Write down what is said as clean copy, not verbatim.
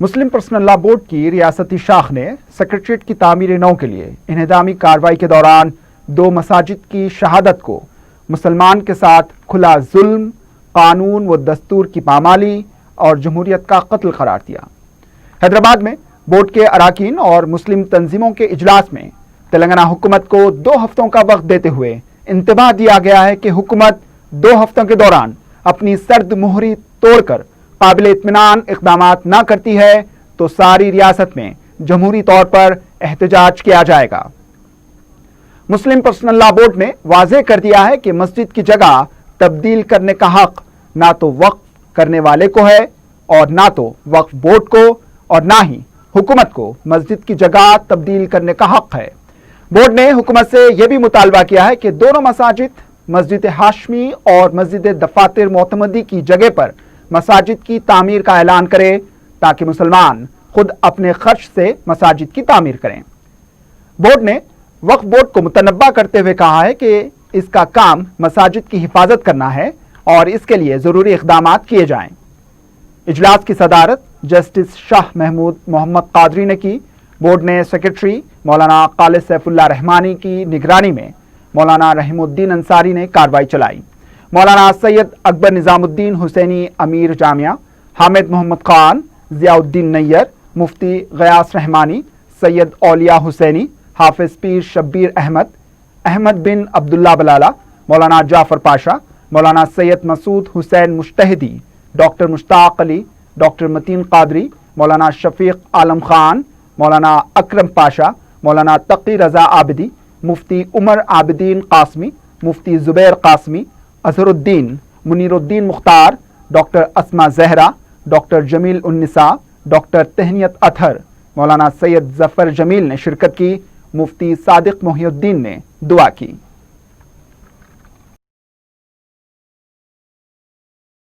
مسلم personal لا board کی ریاستی شاخ نے سیکریٹریٹ کی تعمیر نو کے لیے انہدامی کارروائی کے دوران 2 مساجد کی شہادت کو مسلمان کے ساتھ کھلا ظلم، قانون و دستور کی پامالی اور جمہوریت کا قتل قرار دیا۔ حیدرآباد میں بورڈ کے اراکین اور مسلم تنظیموں کے اجلاس میں تلنگانہ حکومت کو 2 ہفتوں کا وقت دیتے ہوئے انتباہ دیا گیا ہے کہ حکومت 2 ہفتوں کے دوران اپنی سرد مہری توڑ کر قابل اطمینان اقدامات نہ کرتی ہے تو ساری ریاست میں جمہوری طور پر احتجاج کیا جائے گا۔ مسلم پرسنل لا بورڈ نے واضح کر دیا ہے کہ مسجد کی جگہ تبدیل کرنے کا حق نہ تو وقف کرنے والے کو ہے اور نہ تو وقف بورڈ کو اور نہ ہی حکومت کو مسجد کی جگہ تبدیل کرنے کا حق ہے۔ بورڈ نے حکومت سے یہ بھی مطالبہ کیا ہے کہ دونوں مساجد مسجد ہاشمی اور مسجد دفاتر معتمدی کی جگہ پر مساجد کی تعمیر کا اعلان کرے تاکہ مسلمان خود اپنے خرچ سے مساجد کی تعمیر کریں۔ بورڈ نے وقف بورڈ کو متنبہ کرتے ہوئے کہا ہے کہ اس کا کام مساجد کی حفاظت کرنا ہے اور اس کے لیے ضروری اقدامات کیے جائیں۔ اجلاس کی صدارت جسٹس شاہ محمود محمد قادری نے کی۔ بورڈ نے سیکرٹری مولانا خالد سیف اللہ رحمانی کی نگرانی میں مولانا رحیم الدین انصاری نے کارروائی چلائی۔ مولانا سید اکبر نظام الدین حسینی امیر جامعہ، حامد محمد خان، ضیاء الدین نیر، مفتی غیاث رحمانی، سید اولیاء حسینی، حافظ پیر شبیر احمد، احمد بن عبداللہ بلالہ، مولانا جعفر پاشا، مولانا سید مسعود حسین مجتہدی، ڈاکٹر مشتاق علی، ڈاکٹر متین قادری، مولانا شفیق عالم خان، مولانا اکرم پاشا، مولانا تقی رضا عابدی، مفتی عمر عابدین قاسمی، مفتی زبیر قاسمی، اظہر الدین منیر الدین مختار، ڈاکٹر اسما زہرا، ڈاکٹر جمیل النساء، ڈاکٹر تہنیت اطہر، مولانا سید ظفر جمیل نے شرکت کی۔ مفتی صادق محی الدین نے دعا کی۔